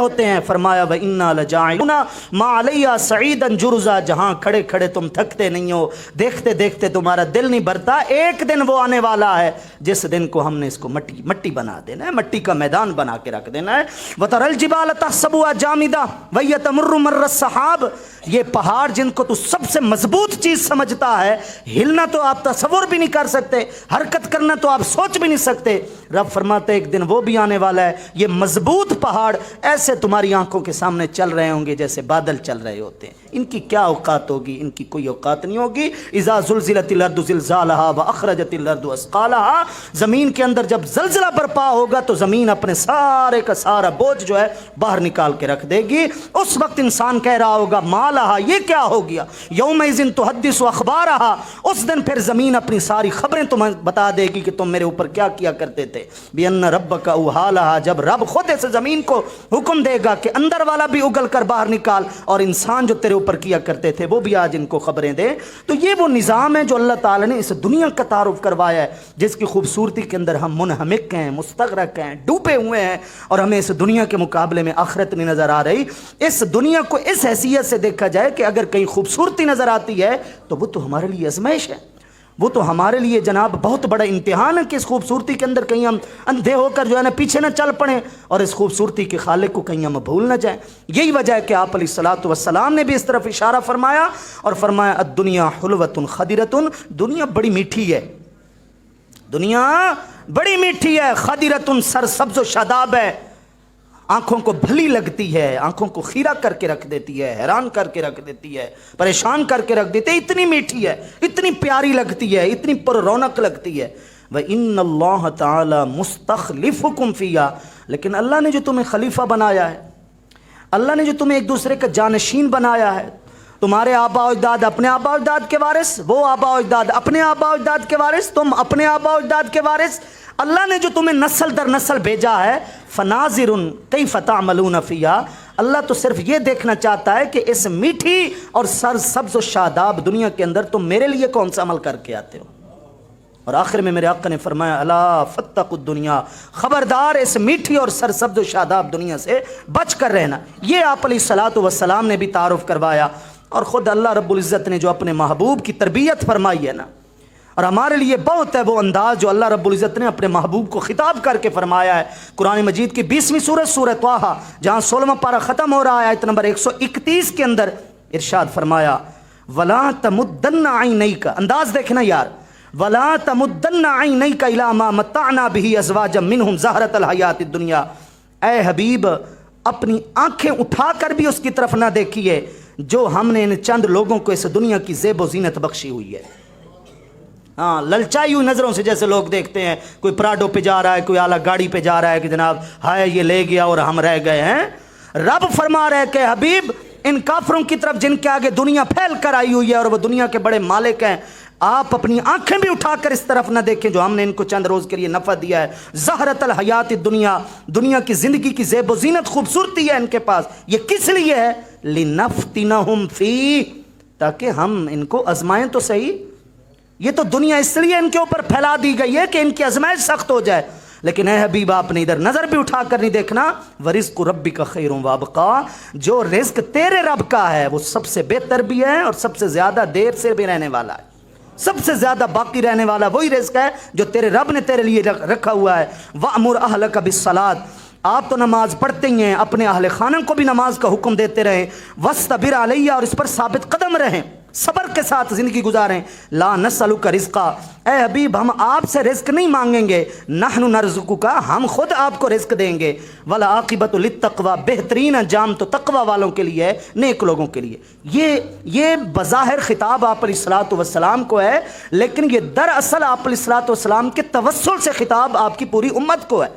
ہوتے ہیں. فرمایا وَإِنَّا لَجَاعِلُونَ مَا عَلَيْهَا صَعِيدًا جُرُزًا, جہاں کھڑے کھڑے تم تھکتے نہیں ہو, دیکھتے دیکھتے تمہارا دل نہیں بھرتا, ایک دن وہ آنے والا ہے جس دن کو ہم نے اس کو مٹی بنا دینا ہے, مٹی کا میدان بنا کے رکھ دینا ہے. وَتَرَى الْجِبَالَ تَحْسَبُهَا جَامِدَةً وَهِيَ تَمُرُّ مَرَّ السَّحَابِ, یہ پہاڑ جن کو تو سب سے مضبوط چیز سمجھتا ہے, ہلنا تو آپ تصور بھی نہیں کر سکتے, حرکت کرنا تو آپ سوچ بھی نہیں سکتے. رب فرماتے ایک دن وہ بھی آنے والا ہے, یہ مضبوط پہاڑ ایسے تمہاری آنکھوں کے سامنے چل رہے ہوں گے جیسے بادل چل رہے ہوتے ہیں. ان کی کیا اوقات ہوگی؟ ان کی کوئی اوقات نہیں ہوگی. اذا زلزلت الارض زلزالها واخرجت الارض اثقالها, زمین کے اندر جب زلزلہ برپا ہوگا تو زمین اپنے سارے کا سارا بوجھ جو ہے باہر نکال کے رکھ دے گی. اس وقت انسان کہہ رہا ہوگا مالہا, یہ کیا ہو گیا؟ یومئذ تحدث اخبارہا, اس دن پھر زمین اپنی ساری خبریں تمہیں بتا دے گی کہ تم میرے اوپر کیا کیا کرتے تھے. بِأَنَّ رَبَّكَ أَوْحَالَهَا, جب رب خود اس زمین کو حکم دے گا کہ اندر والا بھی اگل کر باہر نکال, اور انسان جو تیرے اوپر کیا کرتے تھے وہ بھی آج ان کو خبریں دے. تو یہ وہ نظام ہے جو اللہ تعالی نے اس دنیا کا تعارف کروایا ہے, جس کی خوبصورتی کے اندر ہم منہمک ہیں, مستغرق ہیں, ڈوبے ہوئے ہیں, اور ہمیں اس دنیا کے مقابلے میں آخرت نہیں نظر آ رہی. اس دنیا کو اس حیثیت سے دیکھا جائے کہ اگر کہیں خوبصورتی نظر آتی ہے تو وہ تو ہمارے لیے آزمائش ہے, وہ تو ہمارے لیے جناب بہت بڑا امتحان ہے کہ اس خوبصورتی کے اندر کہیں ہم اندھے ہو کر جو ہے نا پیچھے نہ چل پڑیں, اور اس خوبصورتی کے خالق کو کہیں ہم بھول نہ جائیں. یہی وجہ ہے کہ آپ علیہ الصلوۃ والسلام نے بھی اس طرف اشارہ فرمایا, اور فرمایا الدنیا حلوۃ خدرۃ, دنیا بڑی میٹھی ہے, دنیا بڑی میٹھی ہے, خدرۃ سرسبز و شاداب ہے, آنکھوں کو بھلی لگتی ہے, آنکھوں کو خیرہ کر کے رکھ دیتی ہے, حیران کر کے رکھ دیتی ہے, پریشان کر کے رکھ دیتی ہے. اتنی میٹھی ہے, اتنی پیاری لگتی ہے, اتنی پر رونق لگتی ہے. وَإِنَّ اللَّهَ تَعَالَى مُسْتَخْلِفُكُمْ فِيهَا, لیکن اللہ نے جو تمہیں خلیفہ بنایا ہے, اللہ نے جو تمہیں ایک دوسرے کا جانشین بنایا ہے, تمہارے آبا و اجداد اپنے آبا و اجداد کے وارث, وہ آبا و اجداد اپنے آبا و اجداد کے وارث, تم اپنے آبا و اجداد کے وارث. اللہ نے جو تمہیں نسل در نسل بھیجا ہے, فناظر کیف تعملون فیہا, اللہ تو صرف یہ دیکھنا چاہتا ہے کہ اس میٹھی اور سرسبز و شاداب دنیا کے اندر تم میرے لیے کون سا عمل کر کے آتے ہو. اور آخر میں میرے آقا نے فرمایا الا فاتقوا الدنیا, خبردار اس میٹھی اور سرسبز و شاداب دنیا سے بچ کر رہنا. یہ آپ علیہ الصلوۃ والسلام نے بھی تعارف کروایا, اور خود اللہ رب العزت نے جو اپنے محبوب کی تربیت فرمائی ہے نا, اور ہمارے لیے بہت ہے وہ انداز جو اللہ رب العزت نے اپنے محبوب کو خطاب کر کے فرمایا ہے. قرآن مجید کی 20ویں سورت سورۃ طٰہٰ, جہاں 16واں پارہ ختم ہو رہا ہے, آیت نمبر 131 کے اندر ارشاد فرمایا وَلَا تَمُدَّنَّ عَيْنَيْكَ, انداز دیکھنا یار, وَلَا تَمُدَّنَّ عَيْنَيْكَ إِلَىٰ مَا مَتَّعْنَا بِهِ أَزْوَاجًا مِّنْهُمْ زَهْرَةَ الْحَيَاةِ الدُّنْيَا, اے حبیب اپنی آنکھیں اٹھا کر بھی اس کی طرف نہ دیکھیے جو ہم نے ان چند لوگوں کو اس دنیا کی زیب و زینت بخشی ہوئی ہے. ہاں, للچائی ہوئی نظروں سے جیسے لوگ دیکھتے ہیں, کوئی پراڈو پہ جا رہا ہے, کوئی اعلیٰ گاڑی پہ جا رہا ہے کہ جناب ہائے یہ لے گیا اور ہم رہ گئے ہیں. رب فرما رہے کہ حبیب ان کافروں کی طرف جن کے آگے دنیا پھیل کر آئی ہوئی ہے اور وہ دنیا کے بڑے مالک ہیں, آپ اپنی آنکھیں بھی اٹھا کر اس طرف نہ دیکھیں جو ہم نے ان کو چند روز کے لیے نفع دیا ہے. زہرۃ الحیات الدنیا, دنیا کی زندگی کی زیب و زینت خوبصورتی ہے ان کے پاس, یہ کس لیے ہے؟ لنفتنہم فیہ, تاکہ ہم ان کو آزمائیں تو صحیح. یہ تو دنیا اس لیے ان کے اوپر پھیلا دی گئی ہے کہ ان کی آزمائش سخت ہو جائے. لیکن اے حبیب آپ نے ادھر نظر بھی اٹھا کر نہیں دیکھنا. وَرِزْقُ رَبِّكَ خَيْرٌ وَأَبْقَىٰ, جو رزق تیرے رب کا ہے وہ سب سے بہتر بھی ہے اور سب سے زیادہ دیر سے بھی رہنے والا ہے, سب سے زیادہ باقی رہنے والا وہی رزق ہے جو تیرے رب نے تیرے لیے رکھا ہوا ہے. وَأْمُرْ أَهْلَكَ بِالصَّلَاةِ, آپ تو نماز پڑھتے ہی ہیں, اپنے اہل خانہ کو بھی نماز کا حکم دیتے رہیں. وَاسْتَبِرْ عَلَيَّ, اور اس پر ثابت قدم رہیں, صبر کے ساتھ زندگی گزاریں. لا نسألک رزقا, اے حبیب ہم آپ سے رزق نہیں مانگیں گے, نحن نرزقک, ہم خود آپ کو رزق دیں گے. والعاقبۃ للتقویٰ, بہترین انجام تو تقوی والوں کے لیے ہے, نیک لوگوں کے لیے. یہ بظاہر خطاب آپ علیہ الصلوۃ والسلام کو ہے, لیکن یہ دراصل آپ علیہ الصلوۃ والسلام کے توسل سے خطاب آپ کی پوری امت کو ہے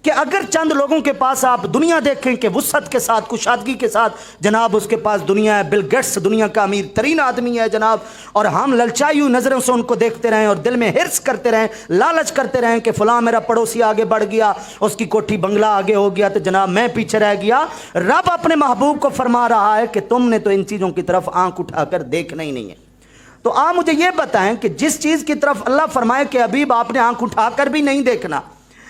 کہ اگر چند لوگوں کے پاس آپ دنیا دیکھیں کہ وسعت کے ساتھ, کشادگی کے ساتھ جناب اس کے پاس دنیا ہے, بل گیٹس دنیا کا امیر ترین آدمی ہے جناب, اور ہم للچائی ہوئی نظروں سے ان کو دیکھتے رہیں اور دل میں ہرس کرتے رہیں, لالچ کرتے رہیں کہ فلاں میرا پڑوسی آگے بڑھ گیا, اس کی کوٹھی بنگلہ آگے ہو گیا تو جناب میں پیچھے رہ گیا. رب اپنے محبوب کو فرما رہا ہے کہ تم نے تو ان چیزوں کی طرف آنکھ اٹھا کر دیکھنا ہی نہیں ہے. تو آپ مجھے یہ بتائیں کہ جس چیز کی طرف اللہ فرمائے کہ حبیب آپ نے آنکھ اٹھا کر بھی نہیں دیکھنا,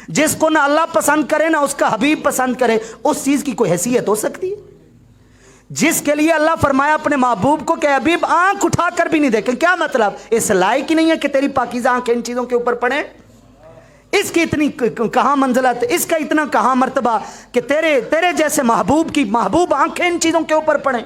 جس کو نہ اللہ پسند کرے نہ اس کا حبیب پسند کرے، اس چیز کی کوئی حیثیت ہو سکتی ہے؟ جس کے لیے اللہ فرمایا اپنے محبوب کو کہ حبیب آنکھ اٹھا کر بھی نہیں دیکھیں، کیا مطلب؟ اس لائق ہی نہیں ہے کہ تیری پاکیزہ آنکھیں ان چیزوں کے اوپر پڑیں؟ اس کی اتنی کہاں منزلت، اس کا اتنا کہاں مرتبہ کہ تیرے جیسے محبوب کی محبوب آنکھیں ان چیزوں کے اوپر پڑیں؟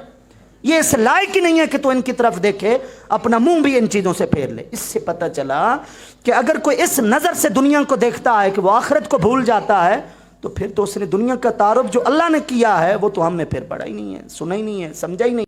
یہ اس لائق ہی نہیں ہے کہ تو ان کی طرف دیکھے، اپنا منہ بھی ان چیزوں سے پھیر لے۔ اس سے پتہ چلا کہ اگر کوئی اس نظر سے دنیا کو دیکھتا ہے کہ وہ آخرت کو بھول جاتا ہے، تو پھر تو اس نے دنیا کا تعارف جو اللہ نے کیا ہے وہ تو ہم نے پھر پڑھا ہی نہیں ہے، سنا ہی نہیں ہے، سمجھا ہی نہیں۔